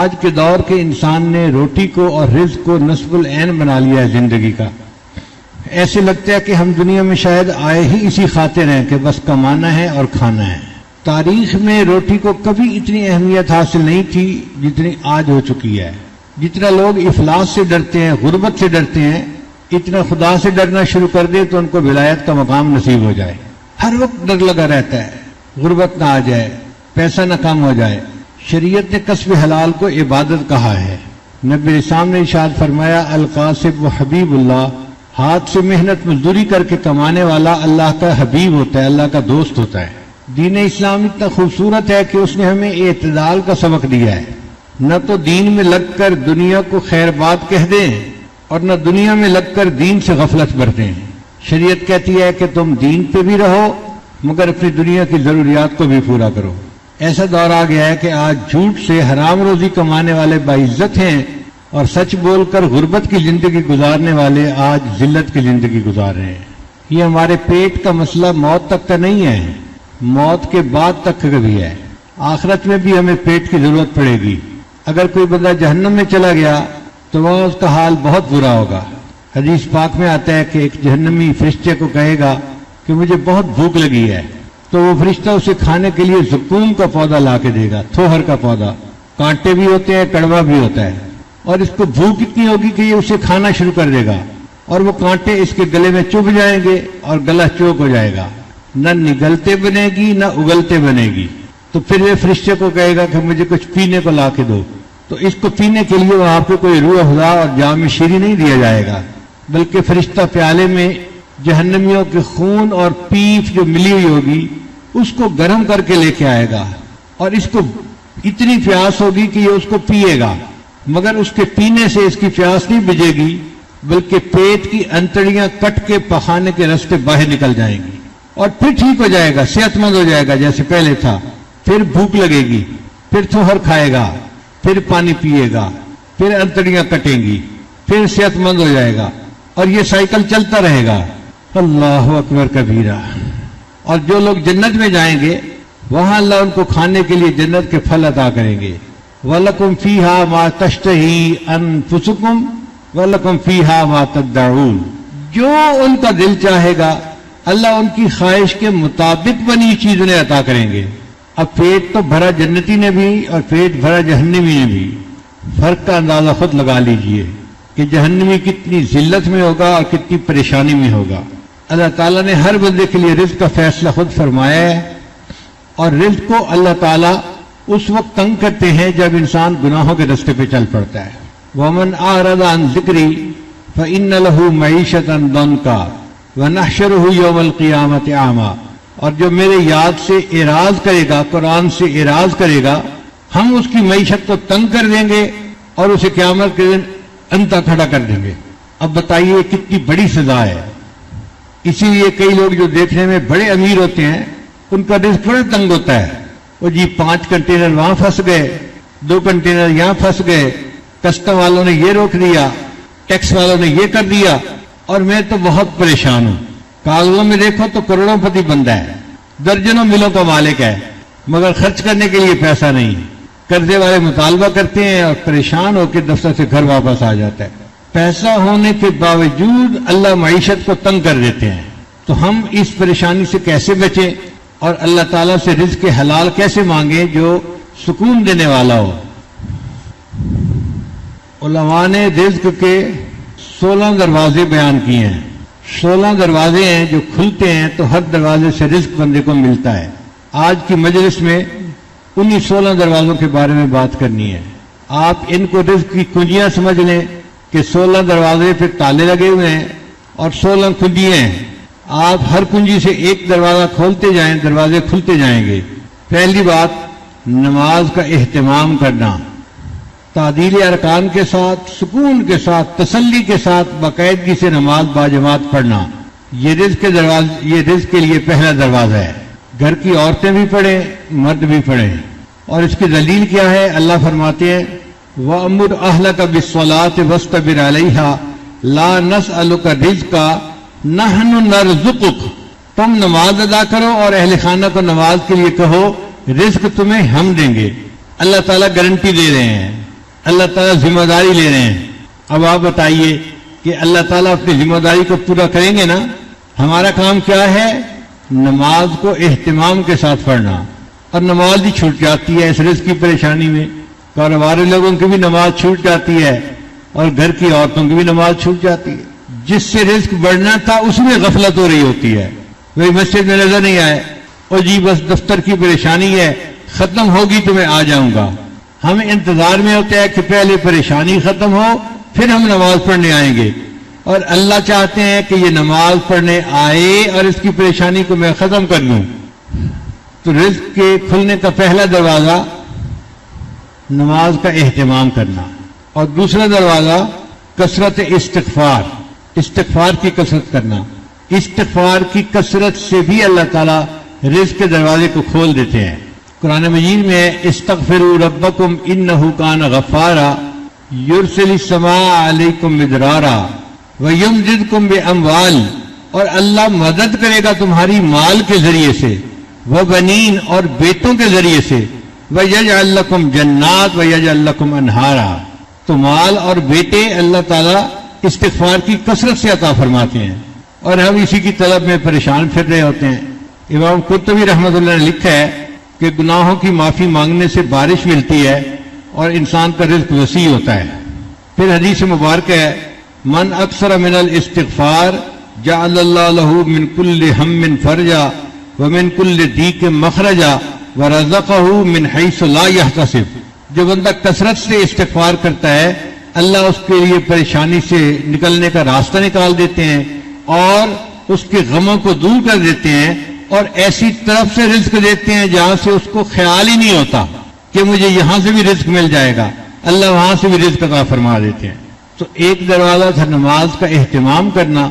آج کے دور کے انسان نے روٹی کو اور رزق کو نصب العین بنا لیا ہے زندگی کا. ایسے لگتا ہے کہ ہم دنیا میں شاید آئے ہی اسی خاطر ہیں کہ بس کمانا ہے اور کھانا ہے. تاریخ میں روٹی کو کبھی اتنی اہمیت حاصل نہیں تھی جتنی آج ہو چکی ہے. جتنا لوگ افلاس سے ڈرتے ہیں، غربت سے ڈرتے ہیں، اتنا خدا سے ڈرنا شروع کر دے تو ان کو ولایت کا مقام نصیب ہو جائے. ہر وقت ڈر لگا رہتا ہے غربت نہ آ جائے، پیسہ نہ کم ہو جائے. شریعت نے کسب حلال کو عبادت کہا ہے. نبی اسلام نے ارشاد فرمایا القاسب و حبیب اللہ، ہاتھ سے محنت مزدوری کر کے کمانے والا اللہ کا حبیب ہوتا ہے، اللہ کا دوست ہوتا ہے. دین اسلام اتنا خوبصورت ہے کہ اس نے ہمیں اعتدال کا سبق دیا ہے. نہ تو دین میں لگ کر دنیا کو خیر بات کہہ دیں اور نہ دنیا میں لگ کر دین سے غفلت برتیں. شریعت کہتی ہے کہ تم دین پہ بھی رہو مگر اپنی دنیا کی ضروریات کو بھی پورا کرو. ایسا دور آ گیا ہے کہ آج جھوٹ سے حرام روزی کمانے والے باعزت ہیں اور سچ بول کر غربت کی زندگی گزارنے والے آج ذلت کی زندگی گزار رہے ہیں. یہ ہمارے پیٹ کا مسئلہ موت تک کا نہیں ہے، موت کے بعد تک کا بھی ہے. آخرت میں بھی ہمیں پیٹ کی ضرورت پڑے گی. اگر کوئی بندہ جہنم میں چلا گیا تو وہاں اس کا حال بہت برا ہوگا. حدیث پاک میں آتا ہے کہ ایک جہنمی فرشتے کو کہے گا کہ مجھے بہت بھوک لگی ہے، تو وہ فرشتہ اسے کھانے کے لیے زقوم کا پودا لا کے دے گا، تھوہر کا پودا. کانٹے بھی ہوتے ہیں، کڑوا بھی ہوتا ہے، اور اس کو بھوک اتنی ہوگی کہ یہ اسے کھانا شروع کر دے گا اور وہ کانٹے اس کے گلے میں چبھ جائیں گے اور گلا چوک ہو جائے گا. نہ نگلتے بنے گی نہ اگلتے بنے گی. تو پھر وہ فرشتے کو کہے گا کہ مجھے کچھ پینے کو لا کے دو. تو اس کو پینے کے لیے وہاں پہ کوئی روح افزا اور جام شیری نہیں دیا جائے گا، بلکہ فرشتہ پیالے میں جہنمیوں کے خون اور پیپ جو ملی ہوئی ہوگی اس کو گرم کر کے لے کے آئے گا. اور اس کو اتنی پیاس ہوگی کہ یہ اس کو پیے گا، مگر اس کے پینے سے اس کی پیاس نہیں بجھے گی بلکہ پیٹ کی انتڑیاں کٹ کے پخانے کے راستے باہر نکل جائیں گی اور پھر ٹھیک ہو جائے گا، صحت مند ہو جائے گا جیسے پہلے تھا. پھر بھوک لگے گی، پھر تھوہر کھائے گا، پھر پانی پیے گا، پھر انتڑیاں کٹیں گی، پھر صحت مند ہو جائے گا، اور یہ سائیکل چلتا رہے گا. اللہ اکبر کبیرہ. اور جو لوگ جنت میں جائیں گے وہاں اللہ ان کو کھانے کے لیے جنت کے پھل عطا کریں گے. وَلَكُمْ فِيهَا مَا تَشْتَهِي أَنفُسُكُمْ وَلَكُمْ فِيهَا مَا تَدَّعُونَ. جو ان کا دل چاہے گا اللہ ان کی خواہش کے مطابق بنی چیز انہیں عطا کریں گے. اب پیٹ تو بھرا جنتی نے بھی اور پیٹ بھرا جہنمی نے بھی. فرق کا اندازہ خود لگا لیجئے کہ جہنمی کتنی ذلت میں ہوگا اور کتنی پریشانی میں ہوگا. اللہ تعالیٰ نے ہر بندے کے لیے رزق کا فیصلہ خود فرمایا ہے، اور رزق کو اللہ تعالیٰ اس وقت تنگ کرتے ہیں جب انسان گناہوں کے راستے پہ چل پڑتا ہے. وَمَنْ أَعْرَضَ عَنْ ذِكْرِي فَإِنَّ لَهُ مَعِيشَةً ضَنْكًا وَنَحْشُرُهُ يَوْمَ الْقِيَامَةِ أَعْمَىٰ. اور جو میرے یاد سے اعراض کرے گا، قرآن سے اعراض کرے گا، ہم اس کی معیشت کو تنگ کر دیں گے اور اسے قیامت کے دن اندھا کھڑا کر دیں گے. اب بتائیے کتنی بڑی سزا ہے. اسی لیے کئی لوگ جو دیکھنے میں بڑے امیر ہوتے ہیں ان کا رزق بڑا تنگ ہوتا ہے. وہ جی 5 کنٹینر وہاں پھنس گئے، 2 کنٹینر یہاں پھنس گئے، کسٹم والوں نے یہ روک دیا، ٹیکس والوں نے یہ کر دیا، اور میں تو بہت پریشان ہوں. کاغذوں میں دیکھو تو کروڑوں پتی بندہ ہے، درجنوں ملوں کا مالک ہے، مگر خرچ کرنے کے لیے پیسہ نہیں. قرضے والے مطالبہ کرتے ہیں اور پریشان ہو کے دفتر سے گھر واپس آ جاتا ہے. پیسہ ہونے کے باوجود اللہ معیشت کو تنگ کر دیتے ہیں. تو ہم اس پریشانی سے کیسے بچیں اور اللہ تعالیٰ سے رزق حلال کیسے مانگیں جو سکون دینے والا ہو. علماء نے رزق کے 16 دروازے بیان کیے ہیں. 16 دروازے ہیں جو کھلتے ہیں تو ہر دروازے سے رزق بندے کو ملتا ہے. آج کی مجلس میں انہی 16 دروازوں کے بارے میں بات کرنی ہے. آپ ان کو رزق کی کنجیاں سمجھ لیں کہ 16 دروازے پہ تالے لگے ہوئے ہیں اور 16 کنجیاں ہیں. آپ ہر کنجی سے ایک دروازہ کھولتے جائیں، دروازے کھلتے جائیں گے. پہلی بات نماز کا اہتمام کرنا، تعدیل ارکان کے ساتھ، سکون کے ساتھ، تسلی کے ساتھ باقاعدگی سے نماز باجماعت پڑھنا. یہ رزق کے لیے پہلا دروازہ ہے. گھر کی عورتیں بھی پڑھیں، مرد بھی پڑھیں. اور اس کی دلیل کیا ہے؟ اللہ فرماتے ہیں وَأَمُرْ أَهْلَكَ بِالصَّلَاةِ وَاسْتَبِرْ عَلَيْهَا لَا نَسْأَلُكَ رِزْقًا نَحْنُ نَرْزُقُكَ. تم نماز ادا کرو اور اہل خانہ کو نماز کے لیے کہو رزق تمہیں ہم دیں گے. اللہ تعالیٰ گارنٹی دے رہے ہیں اللہ تعالیٰ ذمہ داری لے رہے ہیں. اب آپ بتائیے کہ اللہ تعالیٰ اپنی ذمہ داری کو پورا کریں گے نا. ہمارا کام کیا ہے؟ نماز کو اہتمام کے ساتھ پڑھنا. اور نماز بھی چھوٹ جاتی ہے اس رزق کی پریشانی میں. کاروبار لوگوں کی بھی نماز چھوٹ جاتی ہے اور گھر کی عورتوں کی بھی نماز چھوٹ جاتی ہے. جس سے رزق بڑھنا تھا اس میں غفلت ہو رہی ہوتی ہے. وہی مسجد میں نظر نہیں آئے، اور جی بس دفتر کی پریشانی ہے، ختم ہوگی تو میں آ جاؤں گا. ہم انتظار میں ہوتے ہیں کہ پہلے پریشانی ختم ہو پھر ہم نماز پڑھنے آئیں گے. اور اللہ چاہتے ہیں کہ یہ نماز پڑھنے آئے اور اس کی پریشانی کو میں ختم کر لوں. تو رزق کے کھلنے کا پہلا دروازہ نماز کا اہتمام کرنا، اور دوسرا دروازہ کثرت استغفار، استغفار کی کثرت کرنا. استغفار کی کثرت سے بھی اللہ تعالیٰ رزق کے دروازے کو کھول دیتے ہیں. قرآن مجید میں استغفروا ربکم انہ کان غفارا یرسل السماء علیکم مدرارا ویمددکم باموال، اور اللہ مدد کرے گا تمہاری مال کے ذریعے سے، وبنین، اور بیٹوں کے ذریعے سے، ویجعل لکم جنات ویجعل لکم انہارا. تو مال اور بیٹے اللہ تعالیٰ استغفار کی کثرت سے عطا فرماتے ہیں، اور ہم اسی کی طلب میں پریشان پھر رہے ہوتے ہیں. امام قرطبی رحمۃ اللہ نے لکھا ہے کہ گناہوں کی معافی مانگنے سے بارش ملتی ہے اور انسان کا رزق وسیع ہوتا ہے. پھر حدیث مبارک ہے من اکثر من الاستغفار جعل اللہ له من کل ہم فرجا ومن کل ضیق مخرجا ورزقہ من حیث لا یحتسب. جو بندہ کثرت سے استغفار کرتا ہے اللہ اس کے لیے پریشانی سے نکلنے کا راستہ نکال دیتے ہیں اور اس کے غموں کو دور کر دیتے ہیں، اور ایسی طرف سے رزق دیتے ہیں جہاں سے اس کو خیال ہی نہیں ہوتا کہ مجھے یہاں سے بھی رزق مل جائے گا. اللہ وہاں سے بھی رزق عطا فرما دیتے ہیں. تو ایک دروازہ تھا نماز کا اہتمام کرنا،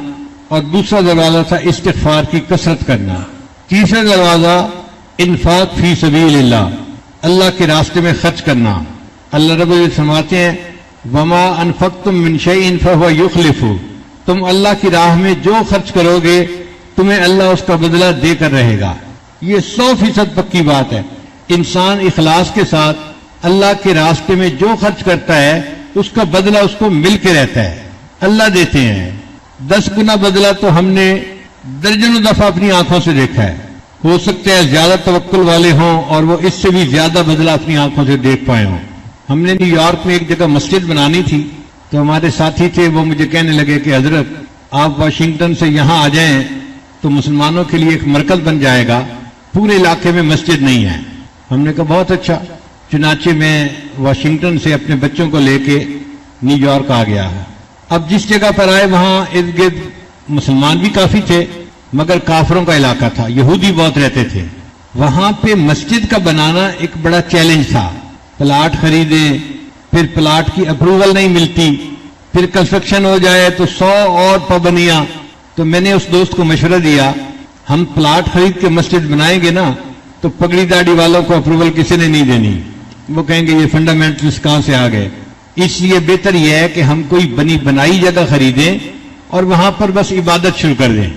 اور دوسرا دروازہ تھا استغفار کی کثرت کرنا. تیسرا دروازہ انفاق فی سبیل اللہ، اللہ کے راستے میں خرچ کرنا. اللہ رب العزت فرماتے ہیں وما انفقتم من شیء فهو یخلف. تم اللہ کی راہ میں جو خرچ کرو گے تمہیں اللہ اس کا بدلہ دے کر رہے گا. یہ 100% پکی بات ہے. انسان اخلاص کے ساتھ اللہ کے راستے میں جو خرچ کرتا ہے اس کا بدلہ اس کو مل کے رہتا ہے. اللہ دیتے ہیں. 10 گنا بدلہ تو ہم نے درجنوں دفعہ اپنی آنکھوں سے دیکھا ہے. ہو سکتا ہے زیادہ توکل والے ہوں اور وہ اس سے بھی زیادہ بدلہ اپنی آنکھوں سے دیکھ پائے ہوں. ہم نے نیو یارک میں ایک جگہ مسجد بنانی تھی تو ہمارے ساتھی تھے، وہ مجھے کہنے لگے کہ حضرت آپ واشنگٹن سے یہاں آ جائیں تو مسلمانوں کے لیے ایک مرکز بن جائے گا، پورے علاقے میں مسجد نہیں ہے. ہم نے کہا بہت اچھا. چنانچہ میں واشنگٹن سے اپنے بچوں کو لے کے نیو یارک آ گیا. اب جس جگہ پر آئے وہاں ارد گرد مسلمان بھی کافی تھے مگر کافروں کا علاقہ تھا، یہودی بہت رہتے تھے. وہاں پہ مسجد کا بنانا ایک بڑا چیلنج تھا. پلاٹ خریدیں، پھر پلاٹ کی اپروول نہیں ملتی، پھر کنسٹرکشن ہو جائے تو 100 اور پابندیاں. تو میں نے اس دوست کو مشورہ دیا ہم پلاٹ خرید کے مسجد بنائیں گے نا تو پگڑی داڑھی والوں کو اپروول کسی نے نہیں دینی، وہ کہیں گے یہ فنڈامنٹلسٹ کہاں سے آ گئے. اس لیے بہتر یہ ہے کہ ہم کوئی بنی بنائی جگہ خریدیں اور وہاں پر بس عبادت شروع کر دیں.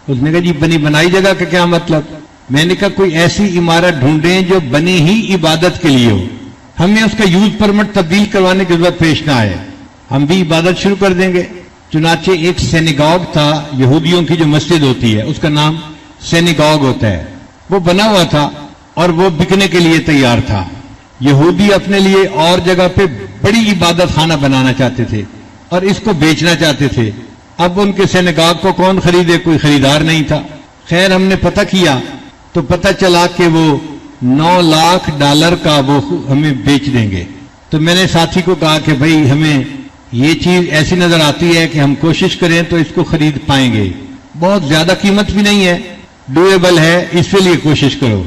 اس نے کہا جی بنی بنائی جگہ کا کیا مطلب؟ میں نے کہا کوئی ایسی عمارت ڈھونڈیں جو بنی ہی عبادت کے لیے ہو، ہمیں اس کا یوز پرمٹ تبدیل کروانے کی ضرورت پیش نہ آئے، ہم بھی عبادت شروع کر دیں گے. چنانچہ ایک سینیگاگ تھا، یہودیوں کی جو مسجد ہوتی ہے اس کا نام سینیگاگ ہوتا ہے، وہ بنا ہوا تھا اور وہ بکنے کے لیے تیار تھا. یہودی اپنے لیے اور جگہ پہ بڑی عبادت خانہ بنانا چاہتے تھے اور اس کو بیچنا چاہتے تھے. اب ان کے سینیگاگ کو کون خریدے؟ کوئی خریدار نہیں تھا. خیر ہم نے پتہ کیا تو پتہ چلا کہ وہ $9 لاکھ کا وہ ہمیں بیچ دیں گے. تو میں نے ساتھی کو کہا کہ بھائی ہمیں یہ چیز ایسی نظر آتی ہے کہ ہم کوشش کریں تو اس کو خرید پائیں گے، بہت زیادہ قیمت بھی نہیں ہے، ڈویبل ہے، اس کے لیے کوشش کرو.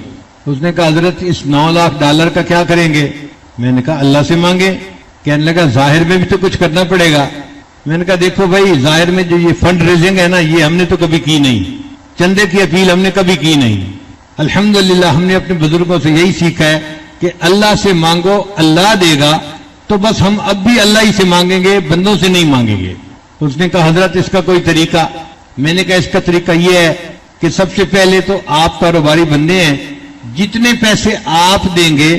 اس نے کہا حضرت اس $9 لاکھ کا کیا کریں گے؟ میں نے کہا اللہ سے مانگیں. کہنے لگا ظاہر میں بھی تو کچھ کرنا پڑے گا. میں نے کہا دیکھو بھائی ظاہر میں جو یہ فنڈ ریزنگ ہے نا یہ ہم نے تو کبھی کی نہیں، چندے کی اپیل ہم نے کبھی کی نہیں. الحمدللہ ہم نے اپنے بزرگوں سے یہی سیکھا ہے کہ اللہ سے مانگو اللہ دے گا. تو بس ہم اب بھی اللہ ہی سے مانگیں گے، بندوں سے نہیں مانگیں گے. اس نے کہا حضرت اس کا کوئی طریقہ؟ میں نے کہا اس کا طریقہ یہ ہے کہ سب سے پہلے تو آپ کاروباری بندے ہیں، جتنے پیسے آپ دیں گے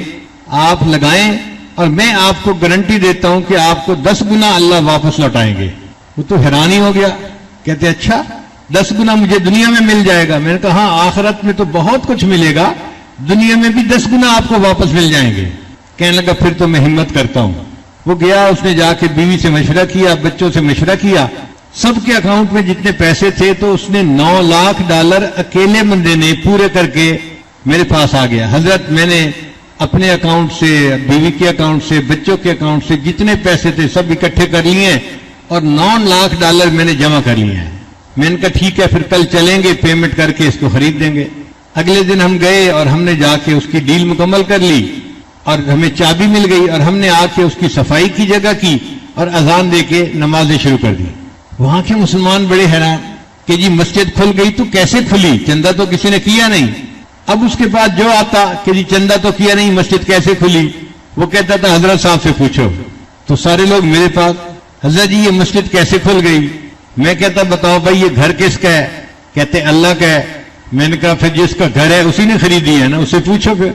آپ لگائیں اور میں آپ کو گارنٹی دیتا ہوں کہ آپ کو 10 گنا اللہ واپس لوٹائیں گے. وہ تو حیران ہی ہو گیا, کہتے اچھا 10 گنا مجھے دنیا میں مل جائے گا؟ میں نے کہا ہاں, آخرت میں تو بہت کچھ ملے گا, دنیا میں بھی 10 گنا آپ کو واپس مل جائیں گے. کہنے لگا پھر تو میں ہمت کرتا ہوں. وہ گیا, اس نے جا کے بیوی سے مشورہ کیا, بچوں سے مشورہ کیا, سب کے اکاؤنٹ میں جتنے پیسے تھے تو اس نے $9 لاکھ اکیلے بندے نے پورے کر کے میرے پاس آ گیا. حضرت میں نے اپنے اکاؤنٹ سے, بیوی کے اکاؤنٹ سے, بچوں کے اکاؤنٹ سے جتنے پیسے تھے سب اکٹھے کر لیے اور $9 لاکھ میں نے جمع کر لیے ہیں. میں نے کہا ٹھیک ہے, پھر کل چلیں گے, پیمنٹ کر کے اس کو خرید دیں گے. اگلے دن ہم گئے اور ہم نے جا کے اس کی ڈیل مکمل کر لی اور ہمیں چابی مل گئی اور ہم نے آ کے اس کی صفائی کی جگہ کی اور اذان دے کے نمازیں شروع کر دی. وہاں کے مسلمان بڑے حیران کہ جی مسجد کھل گئی تو کیسے کھلی, چندہ تو کسی نے کیا نہیں. اب اس کے بعد جو آتا کہ جی چندہ تو کیا نہیں, مسجد کیسے کھلی, وہ کہتا تھا حضرت صاحب سے پوچھو. تو سارے لوگ میرے پاس, حضرت جی یہ مسجد کیسے کھل گئی؟ میں کہتا بتاؤ بھائی یہ گھر کس کا ہے؟ کہتے اللہ کا ہے. میں نے کہا پھر جس کا گھر ہے اسی نے خریدی ہے نا, اسے پوچھو. پھر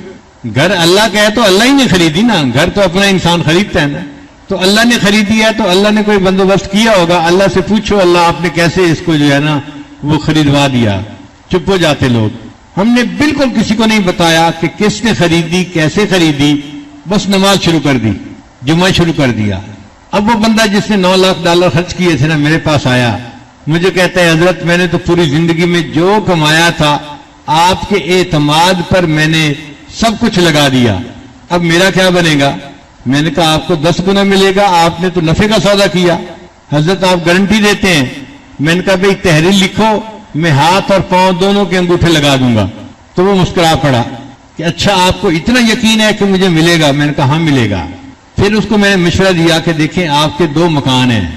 گھر اللہ کا ہے تو اللہ ہی نے خریدی نا, گھر تو اپنا انسان خریدتا ہے نا, تو اللہ نے خریدی ہے تو اللہ نے کوئی بندوبست کیا ہوگا, اللہ سے پوچھو اللہ آپ نے کیسے اس کو جو ہے نا وہ خریدوا دیا. چپ ہو جاتے لوگ. ہم نے بالکل کسی کو نہیں بتایا کہ کس نے خریدی, کیسے خریدی, بس نماز شروع کر دی, جمعہ شروع کر دیا. اب وہ بندہ جس نے $9 لاکھ خرچ کیے تھے نا میرے پاس آیا, مجھے کہتا ہے حضرت میں نے تو پوری زندگی میں جو کمایا تھا آپ کے اعتماد پر میں نے سب کچھ لگا دیا, اب میرا کیا بنے گا؟ میں نے کہا آپ کو 10 گنا ملے گا, آپ نے تو نفع کا سودا کیا. حضرت آپ گارنٹی دیتے ہیں؟ میں نے کہا بھائی تحریر لکھو, میں ہاتھ اور پاؤں دونوں کے انگوٹھے لگا دوں گا. تو وہ مسکرا پڑا کہ اچھا آپ کو اتنا یقین ہے کہ مجھے ملے گا؟ میں نے کہا ہاں ملے گا. پھر اس کو میں نے مشورہ دیا کہ دیکھیں آپ کے 2 مکان ہیں,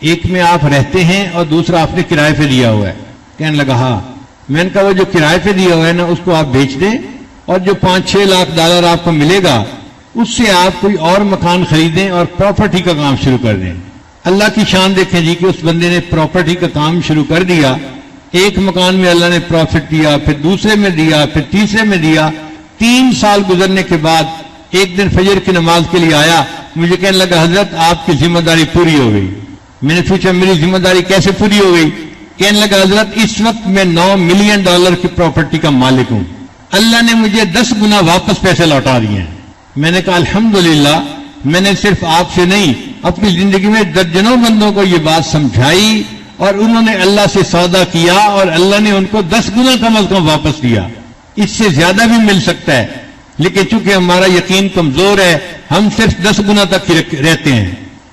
ایک میں آپ رہتے ہیں اور دوسرا آپ نے کرائے پہ دیا ہوا ہے. کہنے لگا ہاں. میں نے کہا وہ جو کرائے پہ دیا ہوا ہے نا اس کو آپ بیچ دیں اور جو $5-6 لاکھ آپ کو ملے گا اس سے آپ کوئی اور مکان خریدیں اور پراپرٹی کا کام شروع کر دیں. اللہ کی شان دیکھیں جی کہ اس بندے نے پراپرٹی کا کام شروع کر دیا. ایک مکان میں اللہ نے پروفٹ دیا, پھر دوسرے میں دیا, پھر تیسرے میں دیا. 3 سال گزرنے کے بعد ایک دن فجر کی نماز کے لیے آیا, مجھے کہنے لگا حضرت آپ کی ذمہ داری پوری ہو گئی. میں نے پوچھا میری ذمہ داری کیسے پوری ہو گئی؟ کہنے لگا حضرت اس وقت میں $9 ملین کی پراپرٹی کا مالک ہوں, اللہ نے مجھے 10 گنا واپس پیسے لوٹا دیے ہیں. میں نے کہا الحمدللہ, میں نے صرف آپ سے نہیں اپنی زندگی میں درجنوں بندوں کو یہ بات سمجھائی اور انہوں نے اللہ سے سودا کیا اور اللہ نے ان کو 10 گنا کم از کم واپس دیا. اس سے زیادہ بھی مل سکتا ہے لیکن چونکہ ہمارا یقین کمزور ہے ہم صرف 10 گنا تک ہی رہتے ہیں.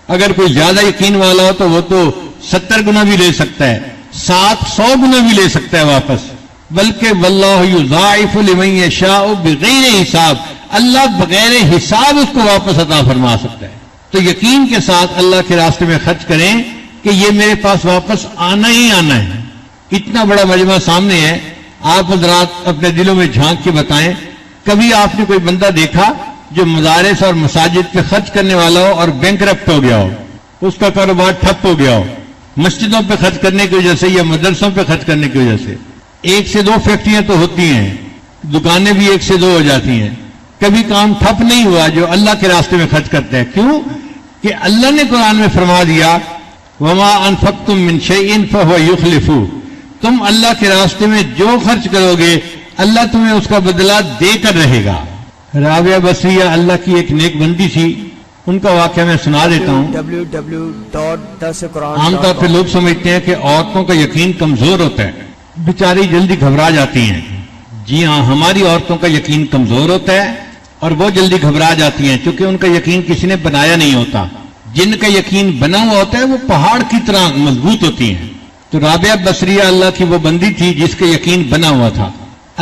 اگر کوئی زیادہ یقین والا ہو تو وہ تو 70 گنا بھی لے سکتا ہے, 700 گنا بھی لے سکتا ہے واپس. بلکہ واللہ یضاعف لمن یشاء بغیر حساب, اللہ بغیر حساب اس کو واپس عطا فرما سکتا ہے. تو یقین کے ساتھ اللہ کے راستے میں خرچ کریں کہ یہ میرے پاس واپس آنا ہی آنا ہے. اتنا بڑا مجمع سامنے ہے, آپ حضرات اپنے دلوں میں جھانک کے بتائیں کبھی آپ نے کوئی بندہ دیکھا جو مدارس اور مساجد پہ خرچ کرنے والا ہو اور بینکرپٹ ہو گیا ہو, اس کا کاروبار ٹھپ ہو گیا ہو مسجدوں پہ خرچ کرنے کی وجہ سے یا مدرسوں پہ خرچ کرنے کی وجہ سے؟ 1 سے 2 فیکٹریاں تو ہوتی ہیں, دکانیں بھی 1 سے 2 ہو جاتی ہیں. کبھی کام ٹھپ نہیں ہوا جو اللہ کے راستے میں خرچ کرتے ہیں. کیوں کہ اللہ نے قرآن میں فرما دیا وما انفقتم من شیء فهو يخلفه, تم اللہ کے راستے میں جو خرچ کرو گے اللہ تمہیں اس کا بدلہ دے کر رہے گا. رابعہ بصریہ اللہ کی ایک نیک بندی تھی, ان کا واقعہ میں سنا دیتا ہوں. عام طور پہ لوگ سمجھتے ہیں کہ عورتوں کا یقین کمزور ہوتا ہے, بیچاری جلدی گھبرا جاتی ہیں. جی ہاں, ہماری عورتوں کا یقین کمزور ہوتا ہے اور وہ جلدی گھبرا جاتی ہیں کیونکہ ان کا یقین کسی نے بنایا نہیں ہوتا. جن کا یقین بنا ہوا ہوتا ہے وہ پہاڑ کی طرح مضبوط ہوتی ہیں. تو رابعہ بصریہ اللہ کی وہ بندی تھی جس کا یقین بنا ہوا تھا.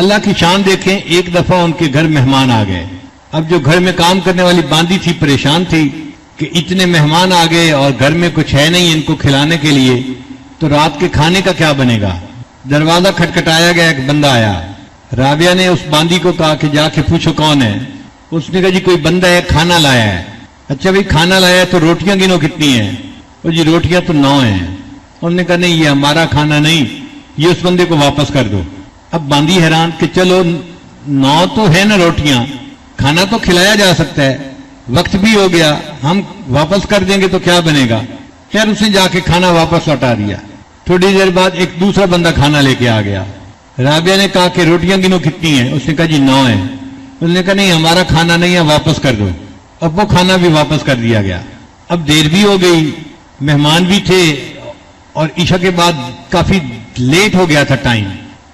اللہ کی شان دیکھیں, ایک دفعہ ان کے گھر مہمان آ گئے. اب جو گھر میں کام کرنے والی باندی تھی پریشان تھی کہ اتنے مہمان آ گئے اور گھر میں کچھ ہے نہیں ان کو کھلانے کے لیے, تو رات کے کھانے کا کیا بنے گا. دروازہ کھٹکھٹایا گیا, ایک بندہ آیا. رابعہ نے اس باندی کو کہا کہ جا کے پوچھو کون ہے. اس نے کہا جی کوئی بندہ ہے, کھانا لایا ہے. اچھا بھائی کھانا لایا ہے تو روٹیاں گنو کتنی ہیں. وہ جی روٹیاں تو 9 ہیں. انہوں نے کہا نہیں یہ ہمارا کھانا نہیں, یہ اس بندے کو واپس کر دو. اب باندی حیران کہ چلو 9 تو ہے نا روٹیاں, کھانا تو کھلایا جا سکتا ہے, وقت بھی ہو گیا, ہم واپس کر دیں گے تو کیا بنے گا. خیر اس نے جا کے کھانا واپس لوٹا دیا. تھوڑی دیر بعد ایک دوسرا بندہ کھانا لے کے آ گیا. رابعہ نے کہا کہ روٹیاں گنو کتنی ہیں؟ اس نے کہا جی 9 ہیں. اس نے کہا نہیں ہمارا کھانا نہیں ہے, واپس کر دو. اب وہ کھانا بھی واپس کر دیا گیا. اب دیر بھی ہو گئی, مہمان بھی تھے اور عشاء کے بعد کافی لیٹ ہو گیا تھا ٹائم.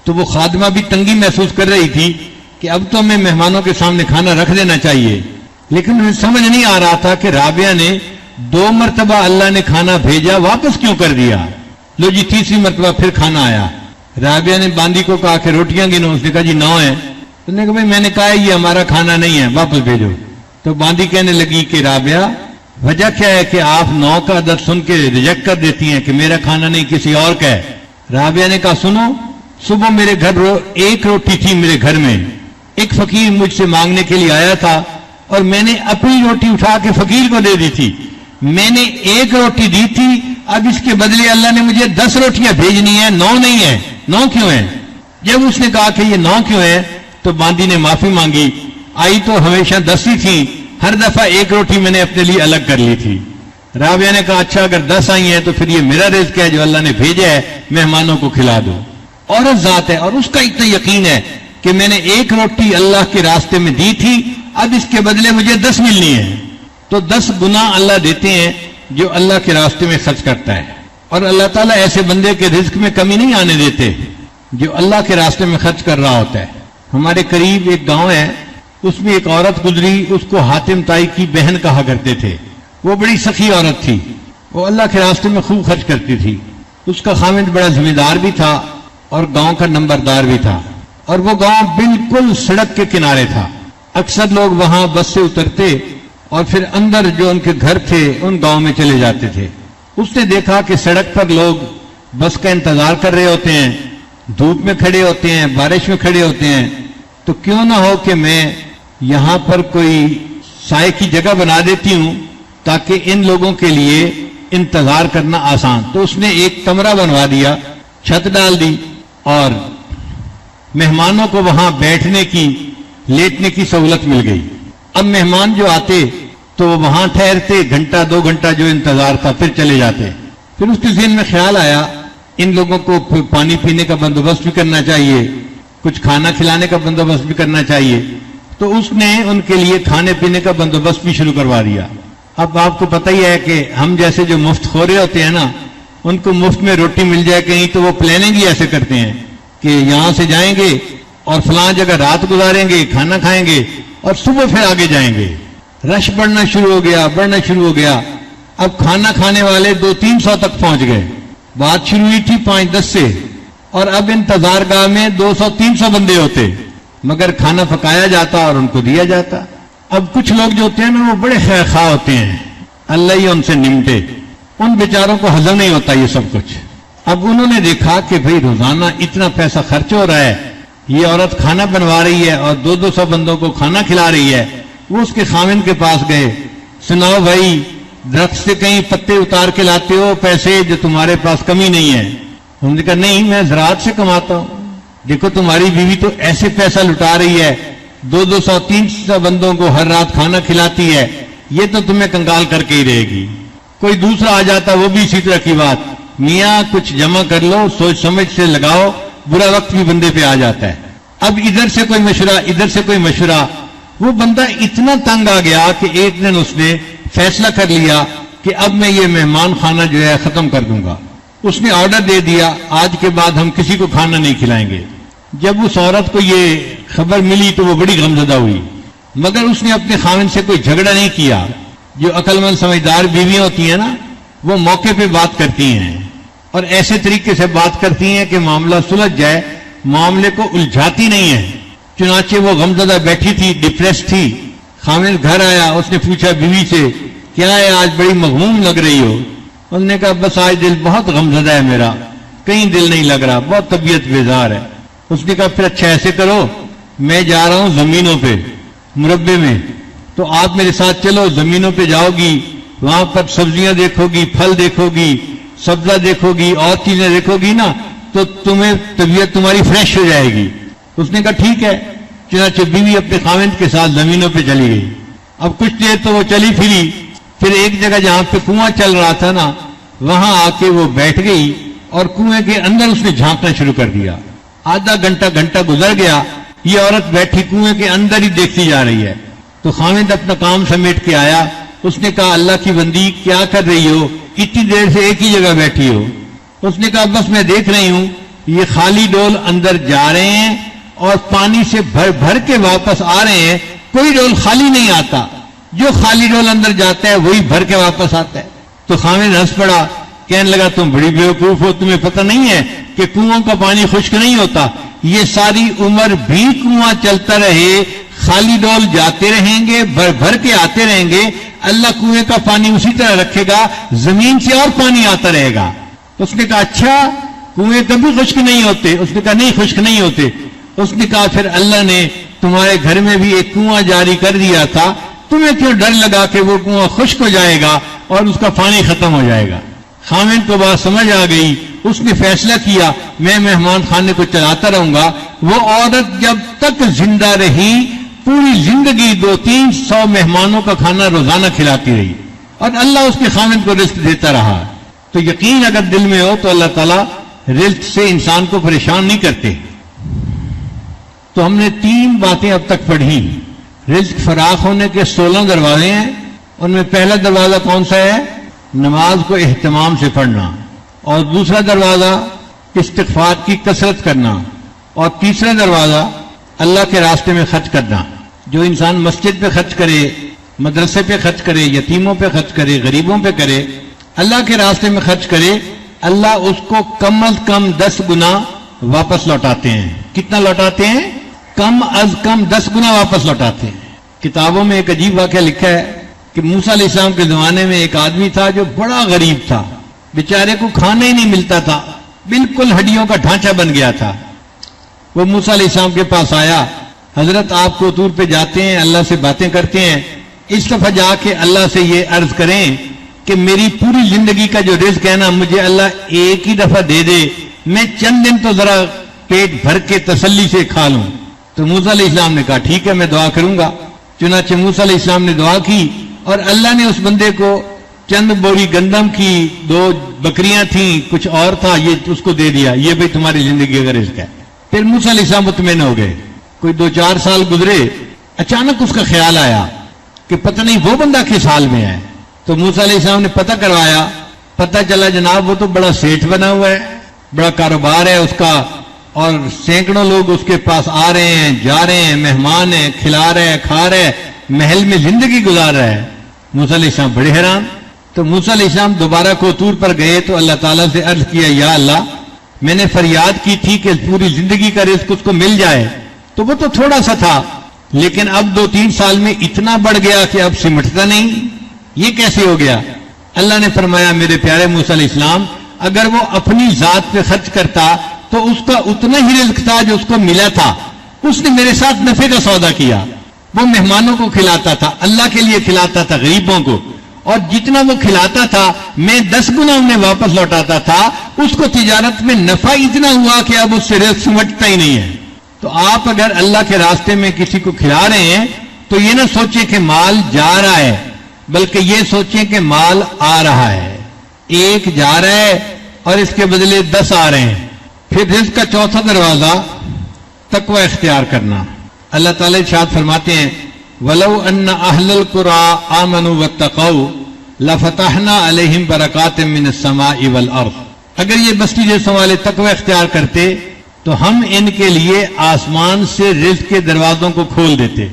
تو وہ خادمہ بھی تنگی محسوس کر رہی تھی کہ اب تو ہمیں مہمانوں کے سامنے کھانا رکھ دینا چاہیے, لیکن انہیں سمجھ نہیں آ رہا تھا کہ رابعہ نے 2 مرتبہ اللہ نے کھانا بھیجا, واپس کیوں کر دیا. لو جی تیسری مرتبہ پھر کھانا آیا. رابعہ نے باندی کو کہا کہ روٹیاں گنو. اس نے کہا جی 9 ہیں. اس نے کہا بھائی میں نے کہا یہ ہمارا کھانا نہیں ہے, واپس بھیجو. تو باندی کہنے لگی کہ رابعہ وجہ کیا ہے کہ آپ 9 کا عدد سن کے ریجیکٹ کر دیتی ہیں کہ میرا کھانا نہیں کسی اور کا ہے. رابعہ نے کہا سنو, صبح میرے گھر 1 روٹی تھی میرے گھر میں, ایک فقیر مجھ سے مانگنے کے لیے آیا تھا اور میں نے اپنی روٹی اٹھا کے فقیر کو دے دی تھی. میں نے 1 روٹی دی تھی, اب اس کے بدلے اللہ نے مجھے 10 روٹیاں بھیجنی ہیں, 9 نہیں ہے. 9 کیوں ہیں؟ جب اس نے کہا کہ یہ 9 کیوں ہے تو باندی نے معافی مانگی. آئی تو ہمیشہ 10 ہی تھی, ہر دفعہ 1 روٹی میں نے اپنے لیے الگ کر لی تھی. رابعہ نے کہا اچھا اگر 10 آئی ہیں تو پھر یہ میرا رزق ہے جو اللہ نے بھیجا ہے, مہمانوں کو کھلا دو. عورت ذات ہے اور اس کا اتنا یقین ہے کہ میں نے 1 روٹی اللہ کے راستے میں دی تھی, اب اس کے بدلے مجھے 10 ملنی ہے. تو 10 گنا اللہ دیتے ہیں جو اللہ کے راستے میں خرچ کرتا ہے. اور اللہ تعالیٰ ایسے بندے کے رزق میں کمی نہیں آنے دیتے جو اللہ کے راستے میں خرچ کر رہا ہوتا ہے. ہمارے قریب ایک گاؤں ہے, اس میں ایک عورت گزری, اس کو حاتم تائی کی بہن کہا کرتے تھے. وہ بڑی سخی عورت تھی, وہ اللہ کے راستے میں خوب خرچ کرتی تھی. اس کا خاوند بڑا ذمہ دار بھی تھا اور گاؤں کا نمبردار بھی تھا, اور وہ گاؤں بالکل سڑک کے کنارے تھا. اکثر لوگ وہاں بس سے اترتے اور پھر اندر جو ان کے گھر تھے ان گاؤں میں چلے جاتے تھے. اس نے دیکھا کہ سڑک پر لوگ بس کا انتظار کر رہے ہوتے ہیں, دھوپ میں کھڑے ہوتے ہیں, بارش میں کھڑے ہوتے ہیں, تو کیوں نہ ہو کہ میں یہاں پر کوئی سائے کی جگہ بنا دیتی ہوں تاکہ ان لوگوں کے لیے انتظار کرنا آسان. تو اس نے ایک کمرہ بنوا دیا, چھت ڈال دی اور مہمانوں کو وہاں بیٹھنے کی, لیٹنے کی سہولت مل گئی. اب مہمان جو آتے تو وہ وہاں ٹھہرتے, 1-2 گھنٹہ جو انتظار تھا, پھر چلے جاتے. پھر اس کے ذہن میں خیال آیا ان لوگوں کو پانی پینے کا بندوبست بھی کرنا چاہیے, کچھ کھانا کھلانے کا بندوبست بھی کرنا چاہیے. تو اس نے ان کے لیے کھانے پینے کا بندوبست بھی شروع کروا دیا. اب آپ کو پتہ ہی ہے کہ ہم جیسے جو مفت خورے ہوتے ہیں نا, ان کو مفت میں روٹی مل جائے کہیں تو وہ پلاننگ ہی ایسے کرتے ہیں کہ یہاں سے جائیں گے اور فلاں جگہ رات گزاریں گے, کھانا کھائیں گے اور صبح پھر آگے جائیں گے. رش بڑھنا شروع ہو گیا. اب کھانا کھانے والے 200-300 تک پہنچ گئے. بات شروع ہوئی تھی 5-10 سے, اور اب انتظار گاہ میں 200-300 بندے ہوتے, مگر کھانا پکایا جاتا اور ان کو دیا جاتا. اب کچھ لوگ جو ہوتے ہیں نا وہ بڑے خیر خواہ ہوتے ہیں, اللہ ہی ان سے نمٹے, ان بیچاروں کو ہضم نہیں ہوتا یہ سب کچھ. اب انہوں نے دیکھا کہ بھئی روزانہ اتنا پیسہ خرچ ہو رہا ہے, یہ عورت کھانا بنوا رہی ہے اور 200 بندوں کو کھانا کھلا رہی ہے. وہ اس کے خاوند کے پاس گئے, سناؤ بھائی درخت سے کہیں پتے اتار کے لاتے ہو پیسے جو تمہارے پاس کمی نہیں ہے؟ انہوں نے کہا نہیں میں زراعت سے کماتا ہوں. دیکھو تمہاری بیوی تو ایسے پیسہ لٹا رہی ہے, 200-300 بندوں کو ہر رات کھانا کھلاتی ہے, یہ تو تمہیں کنگال کر کے ہی رہے گی. کوئی دوسرا آ جاتا وہ بھی اسی طرح کی بات, میاں کچھ جمع کر لو, سوچ سمجھ سے لگاؤ, برا وقت بھی بندے پہ آ جاتا ہے. اب ادھر سے کوئی مشورہ, ادھر سے کوئی مشورہ. وہ بندہ اتنا تنگ آ گیا کہ ایک دن اس نے فیصلہ کر لیا کہ اب میں یہ مہمان خانہ جو ہے ختم کر دوں گا. اس نے آرڈر دے دیا آج کے بعد ہم کسی کو کھانا نہیں کھلائیں گے. جب اس عورت کو یہ خبر ملی تو وہ بڑی غمزدہ ہوئی, مگر اس نے اپنے خاوند سے کوئی جھگڑا نہیں کیا. جو عقل مند سمجھدار بیویاں ہوتی ہیں نا, وہ موقع پہ بات کرتی ہیں اور ایسے طریقے سے بات کرتی ہیں کہ معاملہ سلجھ جائے, معاملے کو الجھاتی نہیں ہے. چنانچہ وہ غمزدہ بیٹھی تھی, ڈپریس تھی. خاوند گھر آیا, اس نے پوچھا بیوی سے کیا ہے آج بڑی مغموم لگ رہی ہو؟ انہوں نے کہا بس آج دل بہت غمزدہ ہے میرا, کہیں دل نہیں لگ رہا, بہت طبیعت بیزار ہے. اس نے کہا پھر اچھا ایسے کرو, میں جا رہا ہوں زمینوں پہ مربے میں, تو آپ میرے ساتھ چلو. زمینوں پہ جاؤ گی, وہاں پر سبزیاں دیکھو گی, پھل دیکھو گی, سبزہ دیکھو گی, اور چیزیں دیکھو گی نا, تو تمہیں طبیعت تمہاری فریش ہو جائے گی. اس نے کہا ٹھیک ہے. چنانچہ بیوی اپنے خاوند کے ساتھ زمینوں پہ چلی گئی. اب کچھ دیر تو وہ چلی پھری، پھر ایک جگہ جہاں پہ کنواں چل رہا تھا نا وہاں آ کے وہ بیٹھ گئی اور کنویں کے اندر اس نے جھانکنا شروع کر دیا۔ آدھا گھنٹہ گزر گیا، یہ عورت بیٹھی کنویں کے اندر ہی دیکھتی جا رہی ہے۔ تو خاوند اپنا کام سمیٹ کے آیا، اس نے کہا اللہ کی بندی کیا کر رہی ہو، اتنی دیر سے ایک ہی جگہ بیٹھی ہو؟ اس نے کہا بس میں دیکھ رہی ہوں یہ خالی ڈول اندر جا رہے ہیں اور پانی سے بھر بھر کے واپس آ رہے ہیں، کوئی ڈول خالی نہیں آتا، جو خالی ڈول اندر جاتا ہے وہی بھر کے واپس آتا ہے۔ تو خاوند ہنس پڑا، کہنے لگا تم بڑی بیوقوف ہو، تمہیں پتہ نہیں ہے کہ کنواں کا پانی خشک نہیں ہوتا، یہ ساری عمر بھی کنواں چلتا رہے، خالی ڈول جاتے رہیں گے، بھر بھر کے آتے رہیں گے، اللہ کنویں کا پانی اسی طرح رکھے گا، زمین سے اور پانی آتا رہے گا۔ اس نے کہا اچھا کنویں کبھی خشک نہیں ہوتے؟ اس نے کہا نہیں خشک نہیں ہوتے۔ اس نے کہا پھر اللہ نے تمہارے گھر میں بھی ایک کنواں جاری کر دیا تھا، تمہیں کیوں ڈر لگا کہ وہ کنواں خشک ہو جائے گا اور اس کا پانی ختم ہو جائے گا؟ خاوند کو بات سمجھ آ گئی، اس نے فیصلہ کیا میں مہمان خانے کو چلاتا رہوں گا۔ وہ عورت جب تک زندہ رہی پوری زندگی 200-300 مہمانوں کا کھانا روزانہ کھلاتی رہی اور اللہ اس کے خاوند کو رزق دیتا رہا۔ تو یقین اگر دل میں ہو تو اللہ تعالیٰ رزق سے انسان کو پریشان نہیں کرتے۔ تو ہم نے 3 باتیں اب تک پڑھی۔ رزق فراخ ہونے کے 16 دروازے ہیں، ان میں پہلا دروازہ کون سا ہے؟ نماز کو اہتمام سے پڑھنا، اور دوسرا دروازہ استغفار کی کثرت کرنا، اور تیسرا دروازہ اللہ کے راستے میں خرچ کرنا۔ جو انسان مسجد پہ خرچ کرے، مدرسے پہ خرچ کرے، یتیموں پہ خرچ کرے، غریبوں پہ کرے، اللہ کے راستے میں خرچ کرے، اللہ اس کو کم از کم 10 گنا واپس لوٹاتے ہیں۔ کتنا لوٹاتے ہیں؟ کم از کم 10 گنا واپس لوٹاتے ہیں۔ کتابوں میں ایک عجیب واقعہ لکھا ہے کہ موسیٰ علیہ السلام کے زمانے میں ایک آدمی تھا جو بڑا غریب تھا، بیچارے کو کھانا ہی نہیں ملتا تھا، بالکل ہڈیوں کا ڈھانچہ بن گیا تھا۔ وہ موسیٰ علیہ السلام کے پاس آیا، حضرت آپ کو طور پہ جاتے ہیں، اللہ سے باتیں کرتے ہیں، اس دفعہ جا کے اللہ سے یہ عرض کریں کہ میری پوری زندگی کا جو رزق ہے نا مجھے اللہ ایک ہی دفعہ دے دے، میں چند دن تو ذرا پیٹ بھر کے تسلی سے کھا لوں۔ تو موسیٰ علیہ السلام نے کہا ٹھیک ہے میں دعا کروں گا۔ چنانچہ موسیٰ علیہ السلام نے دعا کی اور اللہ نے اس بندے کو چند بوری گندم کی، 2 بکریاں تھیں، کچھ اور تھا، یہ اس کو دے دیا، یہ بھائی تمہاری زندگی کا رزق ہے۔ پھر موسیٰ علیہ السلام مطمئن ہو گئے۔ کوئی 2-4 سال گزرے، اچانک اس کا خیال آیا کہ پتہ نہیں وہ بندہ کس حال میں ہے۔ تو موسیٰ علیہ السلام نے پتہ کروایا، پتہ چلا جناب وہ تو بڑا سیٹھ بنا ہوا ہے، بڑا کاروبار ہے اس کا، اور سینکڑوں لوگ اس کے پاس آ رہے ہیں، جا رہے ہیں، مہمان ہیں، کھلا رہے ہیں، کھا رہے ہیں، محل میں زندگی گزار رہا ہے۔ موسیٰ علیہ السلام بڑے حیران۔ تو موسیٰ علیہ السلام دوبارہ کوطور پر گئے تو اللہ تعالیٰ سے عرض کیا یا اللہ میں نے فریاد کی تھی کہ پوری زندگی کا رزق اس کو مل جائے، تو وہ تو تھوڑا سا تھا، لیکن اب 2-3 سال میں اتنا بڑھ گیا کہ اب سمٹتا نہیں، یہ کیسے ہو گیا؟ اللہ نے فرمایا میرے پیارے موسیٰ علیہ السلام اگر وہ اپنی ذات پہ خرچ کرتا تو اس کا اتنا ہی رزق تھا جو اس کو ملا تھا، اس نے میرے ساتھ نفع کا سودا کیا، وہ مہمانوں کو کھلاتا تھا، اللہ کے لیے کھلاتا تھا، غریبوں کو، اور جتنا وہ کھلاتا تھا میں 10 گنا انہیں واپس لوٹاتا تھا، اس کو تجارت میں نفع اتنا ہوا کہ اب اس سے رزق سمٹتا ہی نہیں ہے۔ تو آپ اگر اللہ کے راستے میں کسی کو کھلا رہے ہیں تو یہ نہ سوچیں کہ مال جا رہا ہے، بلکہ یہ سوچیں کہ مال آ رہا ہے، ایک جا رہا ہے اور اس کے بدلے 10 آ رہے ہیں۔ پھر رزق کا چوتھا دروازہ تقوی اختیار کرنا۔ اللہ تعالیٰ ارشاد فرماتے ہیں وَلَوْ أَنَّ أَهْلَ الْقُرَىٰ آمَنُوا وَاتَّقَوْا لَفَتَحْنَا عَلَيْهِمْ بَرَكَاتٍ مِّنَ السَّمَاءِ وَالْأَرْضِ۔ اگر یہ بستی جیسوں والے تقوی اختیار کرتے تو ہم ان کے لیے آسمان سے رزق کے دروازوں کو کھول دیتے۔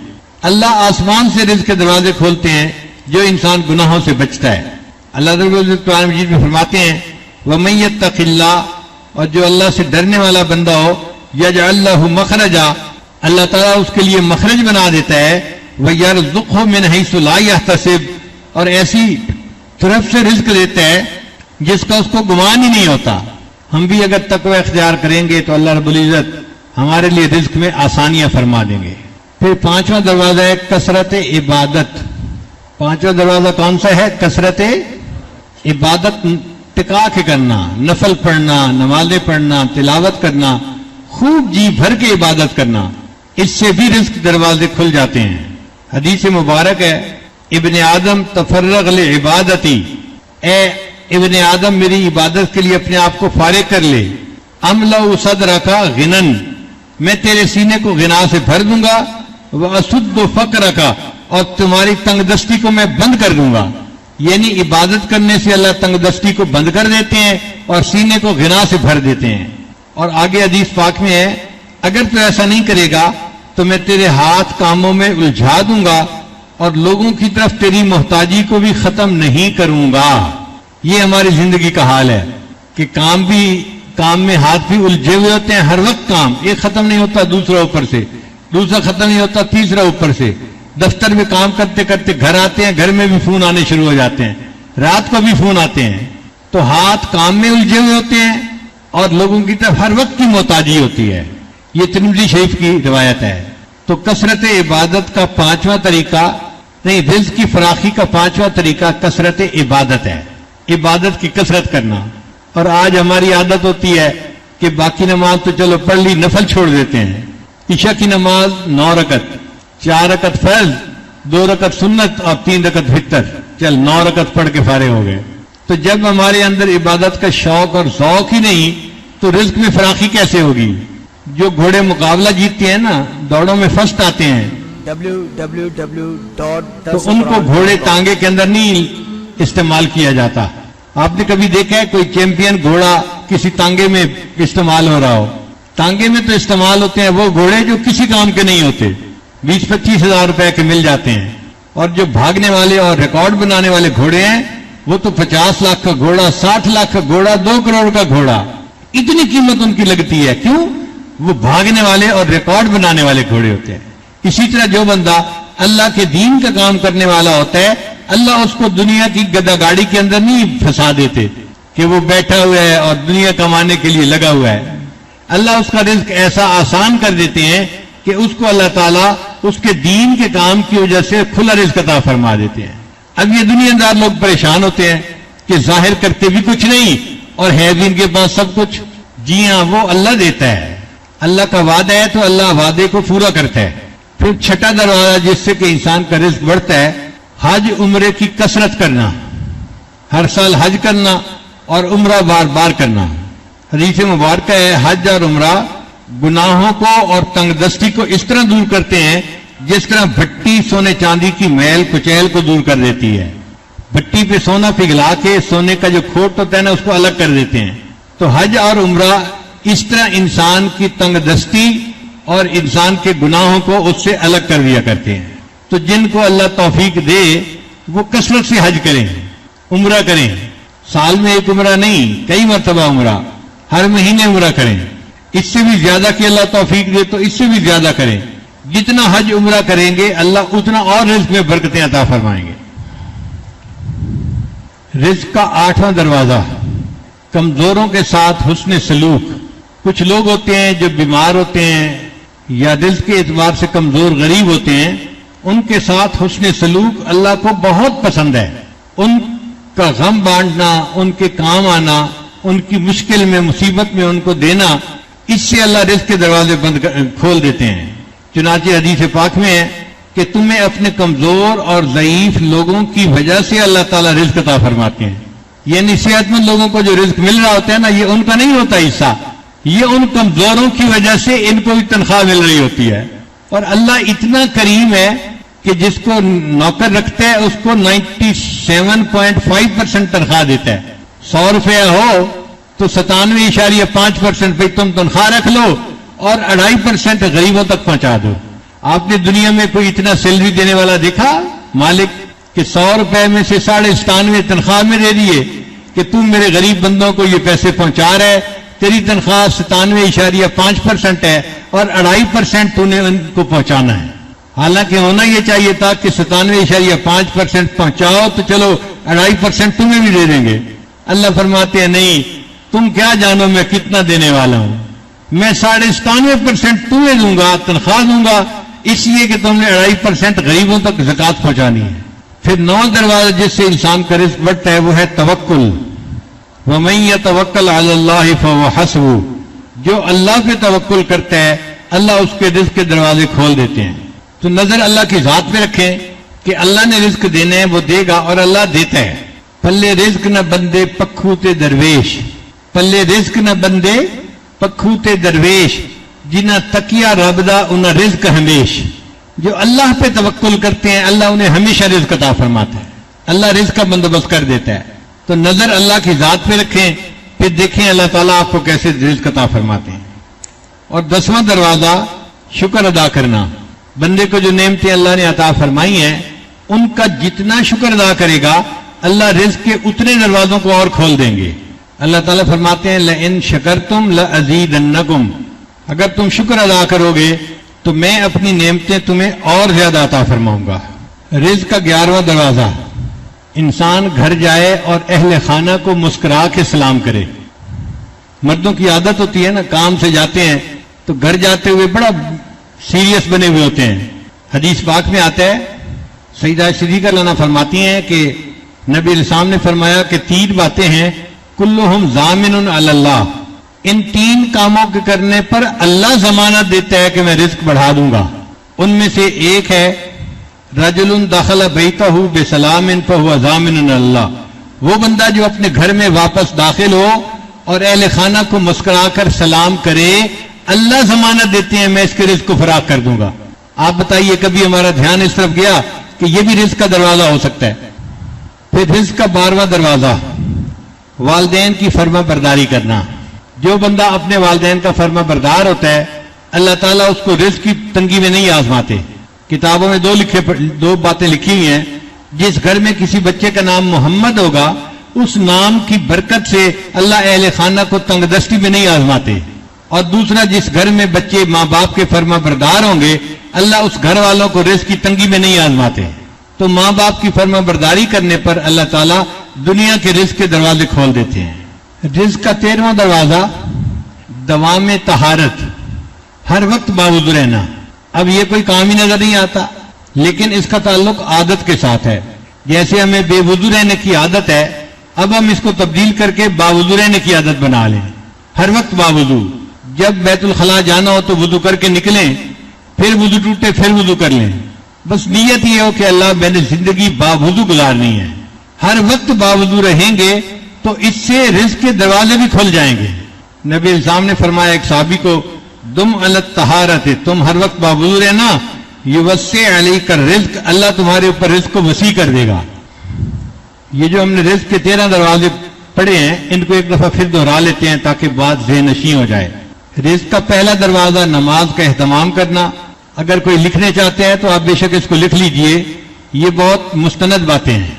اللہ آسمان سے رزق کے دروازے کھولتے ہیں جو انسان گناہوں سے بچتا ہے۔ اللہ تعالیٰ قرآن مجید میں فرماتے ہیں وَمَن يَتَّقِ اللَّهَ، اور جو اللہ سے ڈرنے والا بندہ ہو يَجْعَل لَّهُ مَخْرَجًا، اللہ تعالیٰ اس کے لیے مخرج بنا دیتا ہے، وَيَرْزُقْهُ مِنْ حَيْثُ لَا يَحْتَسِبُ، اور ایسی طرف سے رزق دیتا ہے جس کا اس کو گمان ہی نہیں ہوتا۔ ہم بھی اگر تقوی اختیار کریں گے تو اللہ رب العزت ہمارے لیے رزق میں آسانیاں فرما دیں گے۔ پھر 5واں دروازہ ہے کثرت عبادت۔ 5واں دروازہ کون سا ہے؟ کثرت عبادت، ٹکا کے کرنا، نفل پڑھنا، نمازیں پڑھنا، تلاوت کرنا، خوب جی بھر کے عبادت کرنا، اس سے بھی رزق دروازے کھل جاتے ہیں۔ حدیث مبارک ہے، ابن آدم تفرغ لعبادتی، اے ابن آدم میری عبادت کے لیے اپنے آپ کو فارغ کر لے، املأ صدرک غنن، میں تیرے سینے کو غنا سے بھر دوں گا، واسد فقرک، اور تمہاری تنگ دستی کو میں بند کر دوں گا. یعنی عبادت کرنے سے اللہ تنگ دستی کو بند کر دیتے ہیں اور سینے کو غنا سے بھر دیتے ہیں. اور آگے حدیث پاک میں ہے، اگر تو ایسا نہیں کرے گا تو میں تیرے ہاتھ کاموں میں الجھا دوں گا اور لوگوں کی طرف تیری محتاجی کو بھی ختم نہیں کروں گا. یہ ہماری زندگی کا حال ہے کہ کام میں ہاتھ بھی الجھے ہوئے ہوتے ہیں، ہر وقت کام ایک ختم نہیں ہوتا، دوسرا اوپر سے، دوسرا ختم نہیں ہوتا، تیسرا اوپر سے. دفتر میں کام کرتے کرتے گھر آتے ہیں، گھر میں بھی فون آنے شروع ہو جاتے ہیں، رات کو بھی فون آتے ہیں. تو ہاتھ کام میں الجھے ہوئے ہوتے ہیں اور لوگوں کی طرف ہر وقت کی محتاجی ہوتی ہے. یہ ترمذی شریف کی روایت ہے. تو کثرت عبادت کا پانچواں طریقہ نہیں، رزق کی فراخی کا پانچواں طریقہ کثرت عبادت ہے، عبادت کی کثرت کرنا. اور آج ہماری عادت ہوتی ہے کہ باقی نماز تو چلو پڑھ لی، نفل چھوڑ دیتے ہیں. عشاء کی نماز 9 رکعت، 4 رکعت فرض، 2 رکعت سنت اور 3 رکعت وتر، چل 9 رکعت پڑھ کے فارغ ہو گئے. تو جب ہمارے اندر عبادت کا شوق اور ذوق ہی نہیں تو رزق میں فراخی کیسے ہوگی؟ جو گھوڑے مقابلہ جیتتے ہیں نا، دوڑوں میں فرسٹ آتے ہیں، تو ان کو گھوڑے ٹانگے کے اندر نہیں استعمال کیا جاتا. آپ نے کبھی دیکھا ہے کوئی چیمپئن گھوڑا کسی تانگے میں استعمال ہو رہا ہو؟ تانگے میں تو استعمال ہوتے ہیں وہ گھوڑے جو کسی کام کے نہیں ہوتے، 20-25 ہزار روپے کے مل جاتے ہیں. اور جو بھاگنے والے اور ریکارڈ بنانے والے گھوڑے ہیں وہ تو 50 لاکھ کا گھوڑا، 60 لاکھ کا گھوڑا، 2 کروڑ کا گھوڑا، اتنی قیمت ان کی لگتی ہے. کیوں؟ وہ بھاگنے والے اور ریکارڈ بنانے والے گھوڑے ہوتے ہیں. اسی طرح جو بندہ اللہ کے دین کا کام کرنے والا ہوتا ہے، اللہ اس کو دنیا کی گدا گاڑی کے اندر نہیں پھنسا دیتے کہ وہ بیٹھا ہوا ہے اور دنیا کمانے کے لیے لگا ہوا ہے. اللہ اس کا رزق ایسا آسان کر دیتے ہیں کہ اس کو اللہ تعالیٰ اس کے دین کے کام کی وجہ سے کھلا رزق عطا فرما دیتے ہیں. اب یہ دنیا دار لوگ پریشان ہوتے ہیں کہ ظاہر کرتے بھی کچھ نہیں اور ہے بھی ان کے پاس سب کچھ. جی ہاں، وہ اللہ دیتا ہے، اللہ کا وعدہ ہے تو اللہ وعدے کو پورا کرتا ہے. پھر چھٹا دروازہ جس سے کہ انسان کا رزق بڑھتا ہے، حج عمرے کی کثرت کرنا، ہر سال حج کرنا اور عمرہ بار بار کرنا. حدیث مبارکہ ہے، حج اور عمرہ گناہوں کو اور تنگ دستی کو اس طرح دور کرتے ہیں جس طرح بھٹی سونے چاندی کی میل کچیل کو دور کر دیتی ہے. بھٹی پہ سونا پگھلا کے سونے کا جو کھوٹ ہوتا ہے نا اس کو الگ کر دیتے ہیں. تو حج اور عمرہ اس طرح انسان کی تنگ دستی اور انسان کے گناہوں کو اس سے الگ کر دیا کرتے ہیں. تو جن کو اللہ توفیق دے وہ کثرت سے حج کریں، عمرہ کریں. سال میں ایک عمرہ نہیں، کئی مرتبہ عمرہ، ہر مہینے عمرہ کریں. اس سے بھی زیادہ کہ اللہ توفیق دے تو اس سے بھی زیادہ کریں. جتنا حج عمرہ کریں گے اللہ اتنا اور رزق میں برکتیں عطا فرمائیں گے. رزق کا 8واں دروازہ کمزوروں کے ساتھ حسن سلوک. کچھ لوگ ہوتے ہیں جو بیمار ہوتے ہیں یا رزق کے اعتبار سے کمزور غریب ہوتے ہیں، ان کے ساتھ حسن سلوک اللہ کو بہت پسند ہے. ان کا غم بانٹنا، ان کے کام آنا، ان کی مشکل میں مصیبت میں ان کو دینا، اس سے اللہ رزق کے دروازے کھول دیتے ہیں. چنانچہ حدیث پاک میں ہے کہ تمہیں اپنے کمزور اور ضعیف لوگوں کی وجہ سے اللہ تعالیٰ رزق عطا فرماتے ہیں. یعنی صحت مند لوگوں کو جو رزق مل رہا ہوتا ہے نا، یہ ان کا نہیں ہوتا حصہ، یہ ان کمزوروں کی وجہ سے ان کو بھی تنخواہ مل رہی ہوتی ہے. اور اللہ اتنا کریم ہے کہ جس کو نوکر رکھتا ہے اس کو 97.5% تنخواہ دیتا ہے. 100 روپیہ ہو تو 97.5% پہ تم تنخواہ رکھ لو اور 2.5% غریبوں تک پہنچا دو. آپ نے دنیا میں کوئی اتنا سیلری دینے والا دیکھا مالک کہ 100 روپے میں سے 97.5 تنخواہ میں دے دیے کہ تم میرے غریب بندوں کو یہ پیسے پہنچا رہے، تیری تنخواہ 97.5% ہے اور 2.5% تو نے ان کو پہنچانا ہے. حالانکہ ہونا یہ چاہیے تھا کہ 97.5% پہنچاؤ تو چلو 2.5% تمہیں بھی دے دیں گے. اللہ فرماتے ہیں نہیں، تم کیا جانو میں کتنا دینے والا ہوں، میں 97.5% تمہیں دوں گا، تنخواہ دوں گا، اس لیے کہ تم نے 2.5% غریبوں تک زکوٰۃ پہنچانی ہے. پھر 9 دروازہ جس سے انسان کا رزق بڑھتا ہے وہ ہے توکل. وَمَن يَتَوَكَّلْ عَلَى اللَّهِ فَهُوَ حَسْبُهُ. جو اللہ پہ توکل کرتا ہے اللہ اس کے رزق کے دروازے کھول دیتے ہیں. تو نظر اللہ کی ذات پہ رکھیں کہ اللہ نے رزق دینا ہے، وہ دے گا اور اللہ دیتا ہے. پلے رزق نہ بندے پکھو تے درویش، پلے رزق نہ بندے پکھو تے درویش، جنہ تکیا رب دا انہاں رزق ہمیش. جو اللہ پہ توکل کرتے ہیں اللہ انہیں ہمیشہ رزق عطا فرماتا ہے، اللہ رزق کا بندوبست کر دیتا ہے. تو نظر اللہ کی ذات پہ رکھیں، پھر دیکھیں اللہ تعالیٰ آپ کو کیسے رزق عطا فرماتے ہیں. اور 10واں دروازہ شکر ادا کرنا. بندے کو جو نعمتیں اللہ نے عطا فرمائی ہیں ان کا جتنا شکر ادا کرے گا اللہ رزق کے اتنے دروازوں کو اور کھول دیں گے. اللہ تعالیٰ فرماتے ہیں لَإِن شَكَرْتُمْ لَأَزِيدَنَّكُمْ، اگر تم شکر ادا کرو گے تو میں اپنی نعمتیں تمہیں اور زیادہ عطا فرماؤں گا. رزق کا 11واں دروازہ، انسان گھر جائے اور اہل خانہ کو مسکرا کے سلام کرے. مردوں کی عادت ہوتی ہے نا، کام سے جاتے ہیں تو گھر جاتے ہوئے بڑا سیریس بنے ہوئے ہوتے ہیں. حدیث پاک میں آتا ہے، سیدہ صدیقہ عنہا فرماتی ہیں کہ نبی علیہ السلام نے فرمایا کہ 3 باتیں ہیں کلہم ضامن علی اللہ، ان 3 کاموں کے کرنے پر اللہ ضمانت دیتا ہے کہ میں رزق بڑھا دوں گا. ان میں سے ایک ہے رجل دخل بیتہ بسلام فہو ضامن علی اللہ، وہ بندہ جو اپنے گھر میں واپس داخل ہو اور اہل خانہ کو مسکرا کر سلام کرے، اللہ ضمانت دیتے ہیں میں اس کے رزق کو فراخ کر دوں گا. آپ بتائیے کبھی ہمارا دھیان اس طرف گیا کہ یہ بھی رزق کا دروازہ ہو سکتا ہے. پھر رزق کا 12واں دروازہ والدین کی فرما برداری کرنا. جو بندہ اپنے والدین کا فرما بردار ہوتا ہے اللہ تعالیٰ اس کو رزق کی تنگی میں نہیں آزماتے. کتابوں میں 2 باتیں لکھی ہوئی ہیں. جس گھر میں کسی بچے کا نام محمد ہوگا اس نام کی برکت سے اللہ اہل خانہ کو تنگ دستی میں نہیں آزماتے. اور دوسرا، جس گھر میں بچے ماں باپ کے فرما بردار ہوں گے اللہ اس گھر والوں کو رزق کی تنگی میں نہیں آزماتے. تو ماں باپ کی فرما برداری کرنے پر اللہ تعالیٰ دنیا کے رزق کے دروازے کھول دیتے ہیں. رزق کا 13واں دروازہ دوام طہارت، ہر وقت باوضو رہنا. اب یہ کوئی کام ہی نظر نہیں آتا لیکن اس کا تعلق عادت کے ساتھ ہے. جیسے ہمیں بے وضو رہنے کی عادت ہے، اب ہم اس کو تبدیل کر کے باوضو رہنے کی عادت بنا لیں. ہر وقت باوضو، جب بیت الخلاء جانا ہو تو وضو کر کے نکلیں، پھر وضو ٹوٹے پھر وضو کر لیں. بس نیت یہ ہو کہ اللہ میں نے زندگی باوضو گزارنی ہے. ہر وقت باوضو رہیں گے تو اس سے رزق کے دروازے بھی کھل جائیں گے. نبی السلام نے فرمایا ایک صحابی کو، دم علی الطہارت، تم ہر وقت باوضو رہنا، یوسع علیک الرزق، اللہ تمہارے اوپر رزق کو وسیع کر دے گا. یہ جو ہم نے رزق کے 13 دروازے پڑھے ہیں ان کو ایک دفعہ پھر دہرا لیتے ہیں تاکہ بات ذہن نشین ہو جائے. رزق کا پہلا دروازہ نماز کا اہتمام کرنا. اگر کوئی لکھنے چاہتے ہیں تو آپ بے شک اس کو لکھ لیجئے، یہ بہت مستند باتیں ہیں.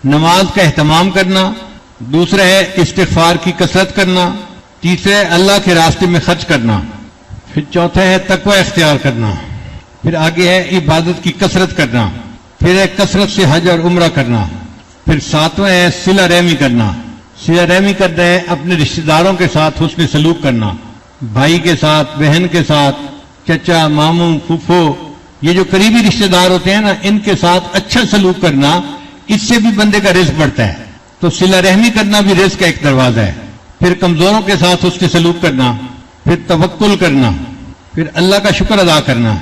نماز کا اہتمام کرنا، دوسرا ہے استغفار کی کثرت کرنا، تیسرا ہے اللہ کے راستے میں خرچ کرنا، پھر چوتھا ہے تقوی اختیار کرنا، پھر آگے ہے عبادت کی کثرت کرنا، پھر ہے کثرت سے حج اور عمرہ کرنا، پھر 7واں ہے صلہ رحمی کرنا. صلہ رحمی کرنا ہے اپنے رشتہ داروں کے ساتھ حسن سلوک کرنا، بھائی کے ساتھ، بہن کے ساتھ، چچا، ماموں، پھوپھو، یہ جو قریبی رشتہ دار ہوتے ہیں نا ان کے ساتھ اچھا سلوک کرنا، اس سے بھی بندے کا رزق بڑھتا ہے. تو صلہ رحمی کرنا بھی رزق کا ایک دروازہ ہے. پھر کمزوروں کے ساتھ اس کے سلوک کرنا، پھر توکل کرنا، پھر اللہ کا شکر ادا کرنا،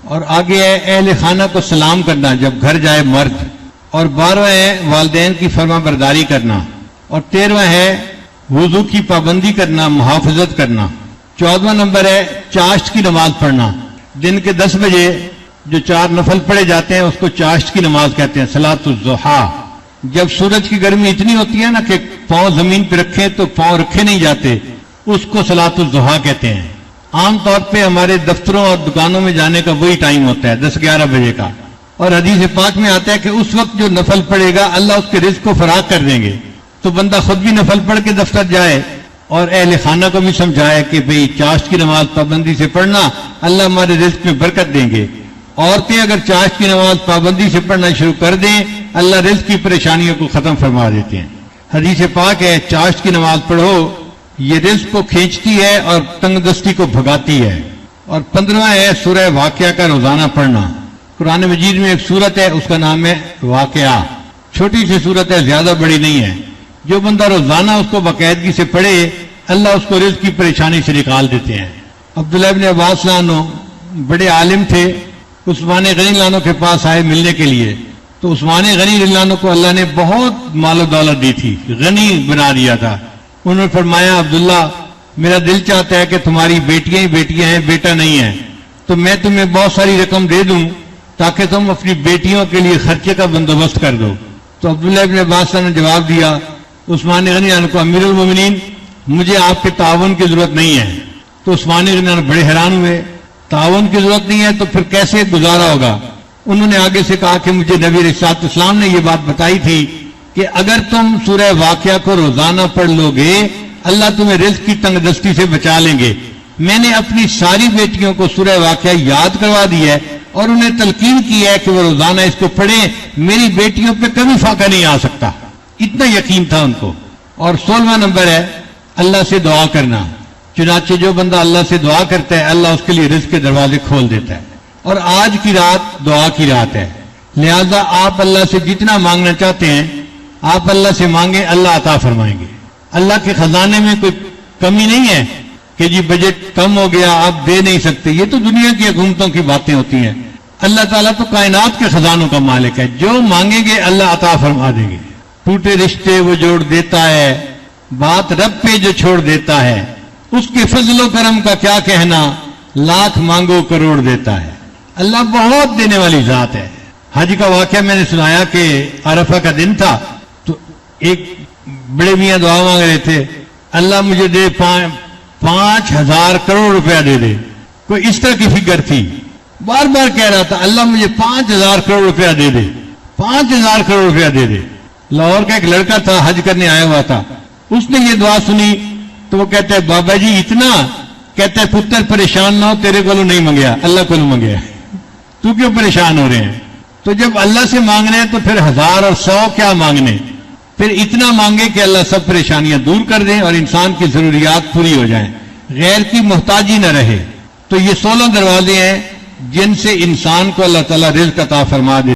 اور آگے ہے اہل خانہ کو سلام کرنا جب گھر جائے مرد، اور 12واں ہے والدین کی فرما برداری کرنا، اور 13واں ہے وضو کی پابندی کرنا، محافظت کرنا. 14واں نمبر ہے چاشت کی نماز پڑھنا. دن کے 10 بجے جو 4 نفل پڑھے جاتے ہیں اس کو چاشت کی نماز کہتے ہیں، صلاۃ الضحیٰ. جب سورج کی گرمی اتنی ہوتی ہے نا کہ پاؤں زمین پہ رکھیں تو پاؤں رکھے نہیں جاتے، اس کو صلاۃ الضحیٰ کہتے ہیں. عام طور پہ ہمارے دفتروں اور دکانوں میں جانے کا وہی ٹائم ہوتا ہے 10-11 بجے کا، اور حدیث پاک میں آتا ہے کہ اس وقت جو نفل پڑھے گا اللہ اس کے رزق کو فراخ کر دیں گے. تو بندہ خود بھی نفل پڑھ کے دفتر جائے اور اہل خانہ کو بھی سمجھائے کہ بھئی چاشت کی نماز پابندی سے پڑھنا، اللہ ہمارے رزق میں برکت دیں گے. عورتیں اگر چاشت کی نماز پابندی سے پڑھنا شروع کر دیں اللہ رزق کی پریشانیوں کو ختم فرما دیتے ہیں. حدیث پاک ہے چاشت کی نماز پڑھو، یہ رزق کو کھینچتی ہے اور تنگ دستی کو بھگاتی ہے. اور 15واں ہے سورہ واقعہ کا روزانہ پڑھنا. قرآن مجید میں ایک سورت ہے اس کا نام ہے واقعہ، چھوٹی سی سورت ہے، زیادہ بڑی نہیں ہے. جو بندہ روزانہ اس کو باقاعدگی سے پڑھے اللہ اس کو رزق کی پریشانی سے نکال دیتے ہیں. عبداللہ ابن عباس عنہ بڑے عالم تھے، عثمان غنی لانو کے پاس آئے ملنے کے لیے، تو عثمان غنی لانو کو اللہ نے بہت مال و دولت دی تھی، غنی بنا دیا تھا. انہوں نے فرمایا عبداللہ میرا دل چاہتا ہے کہ تمہاری بیٹیاں ہی بیٹیاں ہیں، بیٹا نہیں ہے، تو میں تمہیں بہت ساری رقم دے دوں تاکہ تم اپنی بیٹیوں کے لیے خرچے کا بندوبست کر دو. تو عبداللہ ابن عباس نے جواب دیا عثمان غنی لانو کو، امیر المومنین مجھے آپ کے تعاون کی ضرورت نہیں ہے. تو عثمان غنی لانو بڑے حیران ہوئے، تعاون کی ضرورت نہیں ہے تو پھر کیسے گزارا ہوگا؟ انہوں نے آگے سے کہا کہ مجھے نبی علیہ الصلوۃ والسلام نے یہ بات بتائی تھی کہ اگر تم سورہ واقعہ کو روزانہ پڑھ لو گے اللہ تمہیں رزق کی تنگ دستی سے بچا لیں گے. میں نے اپنی ساری بیٹیوں کو سورہ واقعہ یاد کروا دی ہے اور انہیں تلقین کی ہے کہ وہ روزانہ اس کو پڑھیں، میری بیٹیوں پہ کبھی فاقہ نہیں آ سکتا. اتنا یقین تھا ان کو. اور 16واں نمبر ہے اللہ سے دعا کرنا. چنانچہ جو بندہ اللہ سے دعا کرتا ہے اللہ اس کے لیے رزق کے دروازے کھول دیتا ہے. اور آج کی رات دعا کی رات ہے، لہذا آپ اللہ سے جتنا مانگنا چاہتے ہیں آپ اللہ سے مانگیں، اللہ عطا فرمائیں گے. اللہ کے خزانے میں کوئی کمی نہیں ہے کہ جی بجٹ کم ہو گیا آپ دے نہیں سکتے. یہ تو دنیا کی حکومتوں کی باتیں ہوتی ہیں. اللہ تعالیٰ تو کائنات کے خزانوں کا مالک ہے، جو مانگیں گے اللہ عطا فرما دیں گے. ٹوٹے رشتے وہ جوڑ دیتا ہے، بات رب پہ جو چھوڑ دیتا ہے، اس کے فضل و کرم کا کیا کہنا، لاکھ مانگو کروڑ دیتا ہے. اللہ بہت دینے والی ذات ہے. حج کا واقعہ میں نے سنایا کہ عرفہ کا دن تھا تو ایک بڑے میاں دعا مانگ رہے تھے، اللہ مجھے دے 5,000 کروڑ روپیہ دے دے. کوئی اس طرح کی فکر تھی، بار بار کہہ رہا تھا اللہ مجھے 5,000 کروڑ روپیہ دے دے، 5,000 کروڑ روپیہ دے دے. لاہور کا ایک لڑکا تھا حج کرنے آیا ہوا تھا، اس نے یہ دعا سنی تو وہ کہتا ہے بابا جی اتنا، کہتا ہے پتر پریشان نہ ہو، تیرے کو نہیں منگیا اللہ کو منگیا، تو کیوں پریشان ہو رہے ہیں؟ تو جب اللہ سے مانگنے ہیں تو پھر 1000 اور 100 کیا مانگنے، پھر اتنا مانگے کہ اللہ سب پریشانیاں دور کر دیں اور انسان کی ضروریات پوری ہو جائیں، غیر کی محتاجی نہ رہے. تو یہ 16 دروازے ہیں جن سے انسان کو اللہ تعالیٰ رزق عطا فرما دے.